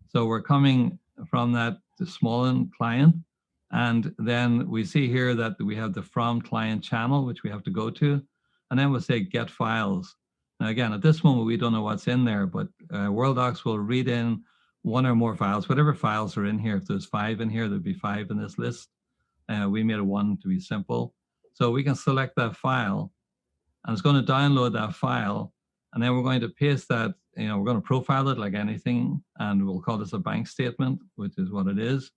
So we're coming from that to Smolin client. And then we see here that we have the from client channel, which we have to go to. And then we'll say get files. Now again, at this moment, we don't know what's in there, but Worldox will read in one or more files, whatever files are in here. If there's 5 in here, there'd be 5 in this list. We made a 1 to be simple. So we can select that file, and it's going to download that file, and then we're going to paste that, we're going to profile it like anything, and we'll call this a bank statement, which is what it is.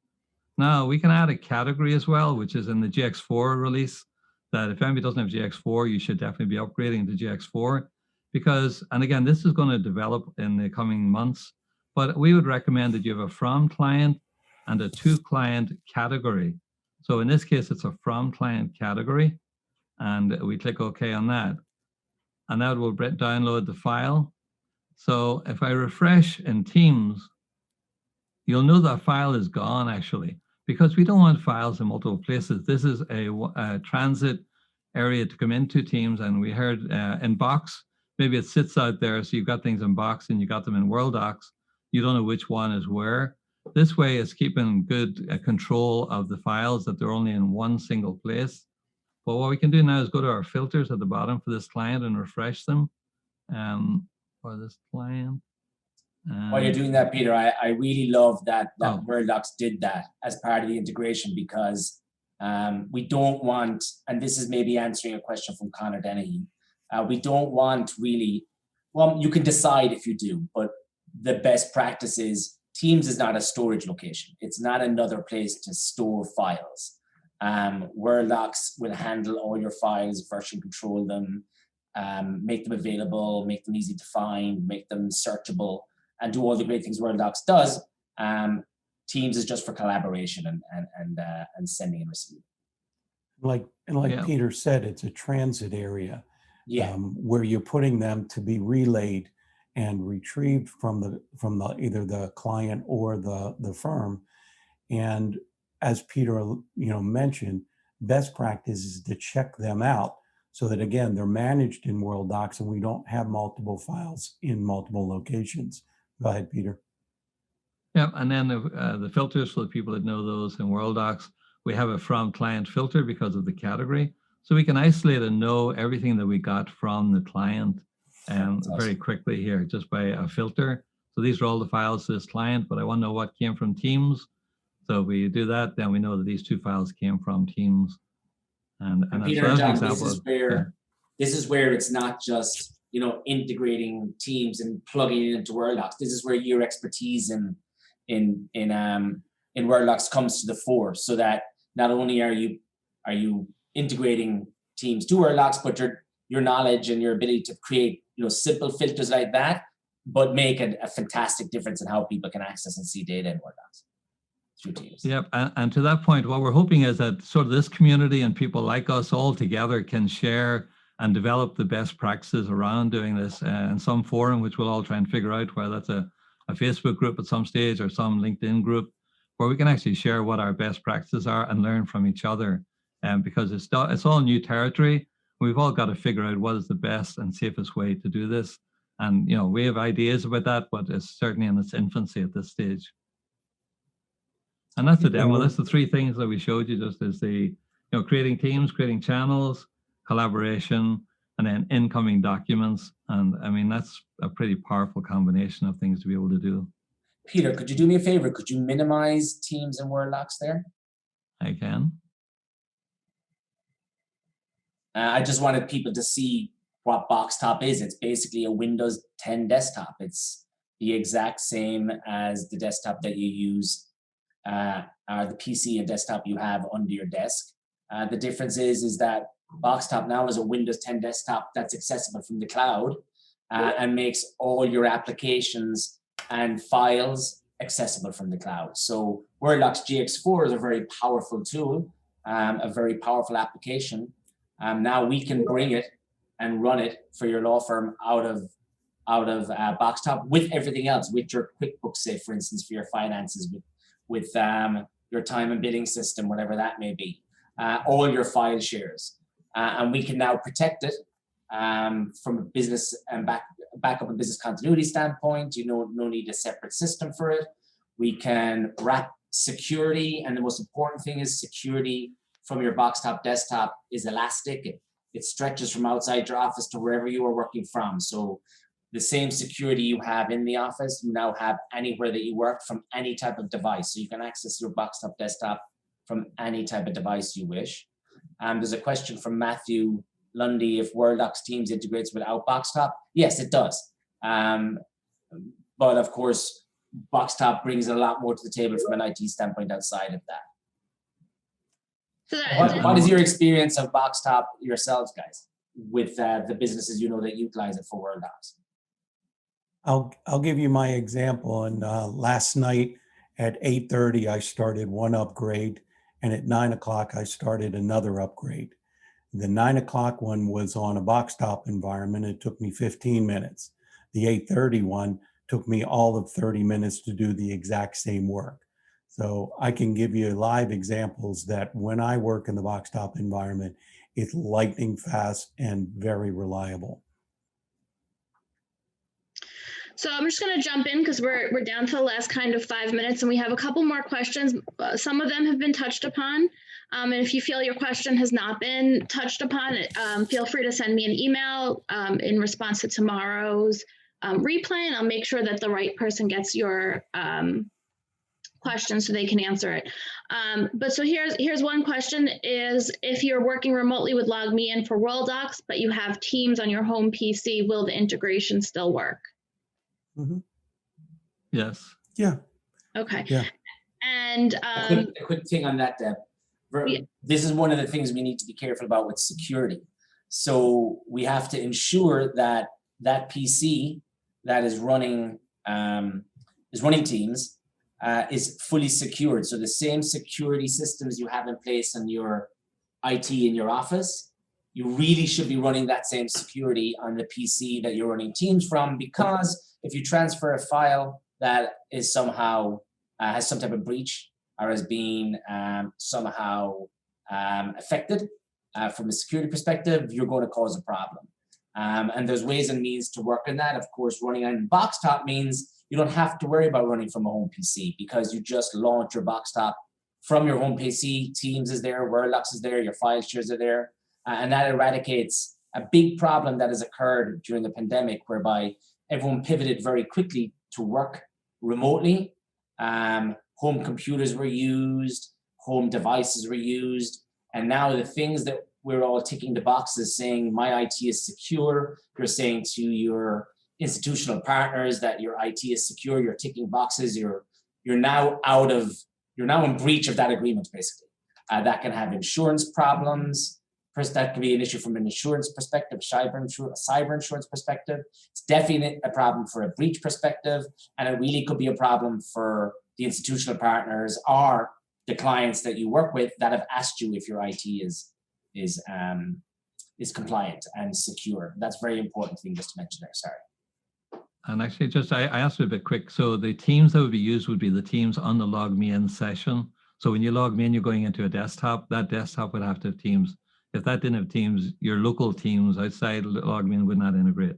Now we can add a category as well, which is in the GX4 release, that if anybody doesn't have GX4, you should definitely be upgrading to GX4 because, and again, this is going to develop in the coming months, but we would recommend that you have a from client and a to client category. So in this case, it's a from client category, and we click OK on that. And that will download the file. So if I refresh in Teams, you'll know that file is gone actually, because we don't want files in multiple places. This is a transit area to come into Teams, and we heard in Box, maybe it sits out there, so you've got things in Box and you got them in Worldox. You don't know which one is where. This way it's keeping good control of the files, that they're only in one single place. But what we can do now is go to our filters at the bottom for this client and refresh them. for this client. While you're doing that, Peter, I really love that Worldox did that as part of the integration, because we don't want, and this is maybe answering a question from Connor Dennehy, we don't want really, well, you can decide if you do, but the best practice is Teams is not a storage location. It's not another place to store files. Worldox will handle all your files, version control them, make them available, make them easy to find, make them searchable, and do all the great things Worldox does. Teams is just for collaboration and sending and receiving. Like Peter said, it's a transit area where you're putting them to be relayed and retrieved from the either the client or the firm. And as Peter mentioned, best practice is to check them out so that, again, they're managed in Worldox and we don't have multiple files in multiple locations. Go ahead, Peter. Yeah, and then the filters for the people that know those in Worldox, we have a from client filter because of the category. So we can isolate and know everything that we got from the client very quickly here, just by a filter. So these are all the files to this client, but I want to know what came from Teams. So if we do that, then we know that these 2 files came from Teams. And Peter and John, this is where it's not just integrating Teams and plugging it into Worldox. This is where your expertise in Worldox comes to the fore, so that not only are you integrating Teams to Worldox, but your knowledge and your ability to create simple filters like that, but make a fantastic difference in how people can access and see data in Worldox through Teams. Yep, and to that point, what we're hoping is that sort of this community and people like us all together can share and develop the best practices around doing this in some forum, which we'll all try and figure out, whether that's a Facebook group at some stage or some LinkedIn group, where we can actually share what our best practices are and learn from each other. Because it's all new territory. We've all got to figure out what is the best and safest way to do this. And we have ideas about that, but it's certainly in its infancy at this stage. And that's the demo. That's the 3 things that we showed you, just as the creating teams, creating channels, collaboration, and then incoming documents. And I mean, that's a pretty powerful combination of things to be able to do. Peter, could you do me a favor? Could you minimize Teams and Worldox there? I can. I just wanted people to see what Boxtop is. It's basically a Windows 10 desktop. It's the exact same as the desktop that you use, or the PC and desktop you have under your desk. The difference is that Boxtop now is a Windows 10 desktop that's accessible from the cloud and makes all your applications and files accessible from the cloud. So Worldox GX4 is a very powerful tool, a very powerful application. Now we can bring it and run it for your law firm out of Boxtop with everything else, with your QuickBooks, say, for instance, for your finances, with your time and billing system, whatever that may be, all your file shares. And we can now protect it from a business and backup and business continuity standpoint. No need a separate system for it. We can wrap security, and the most important thing is security from your Boxtop desktop is elastic. It stretches from outside your office to wherever you are working from. So the same security you have in the office, you now have anywhere that you work from any type of device. So you can access your Boxtop desktop from any type of device you wish. There's a question from Matthew Lundy, if Worldox Teams integrates without Boxtop. Yes, it does. But of course, Boxtop brings a lot more to the table from an IT standpoint outside of that. What is your experience of Boxtop yourselves, guys, with the businesses that utilize it for Worldox? I'll give you my example. And last night at 8:30, I started one upgrade, and at 9 o'clock, I started another upgrade. The 9 o'clock one was on a Boxtop environment. It took me 15 minutes. The 8:30 one took me all of 30 minutes to do the exact same work. So I can give you live examples that when I work in the Boxtop environment, it's lightning fast and very reliable. So I'm just going to jump in because we're down to the last kind of 5 minutes, and we have a couple more questions. Some of them have been touched upon. And if you feel your question has not been touched upon, feel free to send me an email in response to tomorrow's replay, and I'll make sure that the right person gets your questions so they can answer it. But so here's one question is, if you're working remotely with LogMeIn for Worldox, but you have Teams on your home PC, will the integration still work? Mm-hmm. Yes. Yeah. Okay. Yeah. And a quick thing on that, Deb. Yeah. This is one of the things we need to be careful about with security. So we have to ensure that that PC that is running Teams is fully secured. So the same security systems you have in place on your IT in your office, you really should be running that same security on the PC that you're running Teams from, because if you transfer a file that is somehow has some type of breach or has been somehow affected from a security perspective, you're going to cause a problem. And there's ways and means to work on that. Of course, running on Boxtop means you don't have to worry about running from a home PC, because you just launch your Boxtop from your home PC. Teams is there, Wordlock is there, your file shares are there. And that eradicates a big problem that has occurred during the pandemic, whereby everyone pivoted very quickly to work remotely. Home computers were used, home devices were used. And now the things that we're all ticking the boxes saying my IT is secure, you're saying to your institutional partners that your IT is secure, you're ticking boxes, you're now in breach of that agreement, basically. That can have insurance problems. First, that can be an issue from an insurance perspective, cyber insurance perspective. It's definitely a problem for a breach perspective, and it really could be a problem for the institutional partners or the clients that you work with that have asked you if your IT is compliant and secure. That's a very important thing just to mention there. Sorry. And actually, just I asked it a bit quick. So the Teams that would be used would be the Teams on the LogMeIn session. So when you log me in, you're going into a desktop. That desktop would have to have Teams. If that didn't have Teams, your local Teams outside LogMeIn would not integrate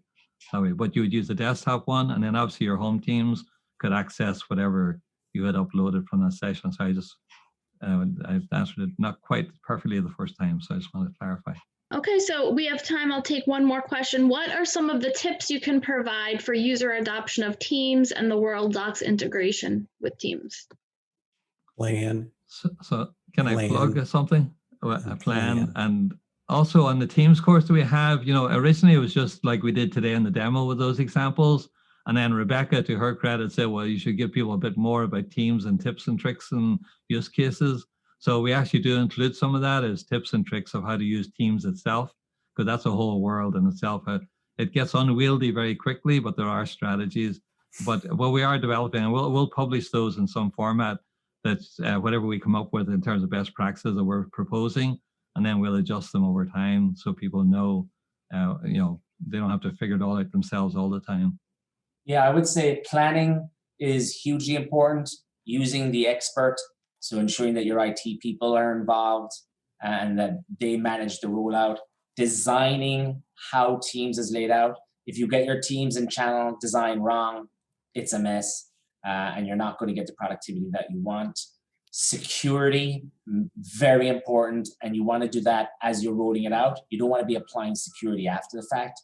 that way. But you would use the desktop one, and then obviously your home Teams could access whatever you had uploaded from that session. So I answered it not quite perfectly the first time, so I just wanted to clarify. Okay, so we have time. I'll take one more question. What are some of the tips you can provide for user adoption of Teams and the Worldox integration with Teams? Plan. So can I Plan. plug something? A plan. And also on the Teams course that we have, originally it was just like we did today in the demo with those examples. And then Rebecca, to her credit, said, well, you should give people a bit more about Teams and tips and tricks and use cases. So we actually do include some of that as tips and tricks of how to use Teams itself, because that's a whole world in itself. It gets unwieldy very quickly, but there are strategies. But what we are developing, and we'll publish those in some format, that's whatever we come up with in terms of best practices that we're proposing, and then we'll adjust them over time so people know, they don't have to figure it all out themselves all the time. Yeah, I would say planning is hugely important. Using the expert, so ensuring that your IT people are involved and that they manage the rollout. Designing how Teams is laid out. If you get your Teams and channel design wrong, it's a mess, and you're not going to get the productivity that you want. Security, very important, and you want to do that as you're rolling it out. You don't want to be applying security after the fact.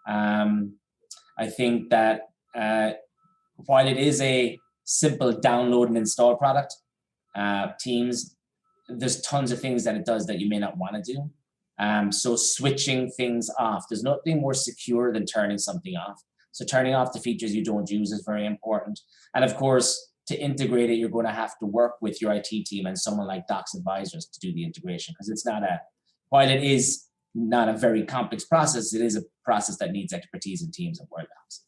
I think that while it is a simple download and install product, Teams, there's tons of things that it does that you may not want to do. So switching things off, there's nothing more secure than turning something off. So turning off the features you don't use is very important. And of course, to integrate it, you're going to have to work with your IT team and someone like DoxAdvisors to do the integration, because it's not while it is not a very complex process, it is a process that needs expertise in Teams and Wordlock.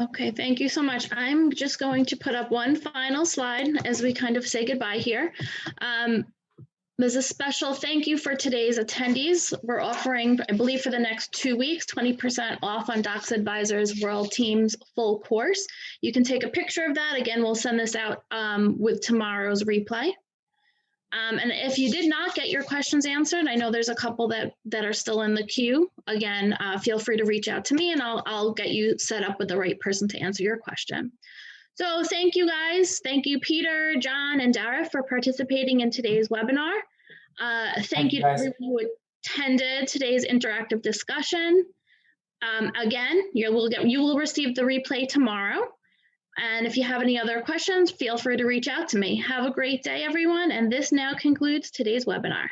Okay, thank you so much. I'm just going to put up one final slide as we kind of say goodbye here. There's a special thank you for today's attendees. We're offering, I believe for the next 2 weeks, 20% off on DoxAdvisors World Teams full course. You can take a picture of that. Again, we'll send this out with tomorrow's replay. And if you did not get your questions answered, I know there's a couple that are still in the queue. Again, feel free to reach out to me and I'll get you set up with the right person to answer your question. So thank you guys. Thank you, Peter, John, and Dara for participating in today's webinar. Thank you to everyone who attended today's interactive discussion. Again, you will receive the replay tomorrow. And if you have any other questions, feel free to reach out to me. Have a great day, everyone. And this now concludes today's webinar.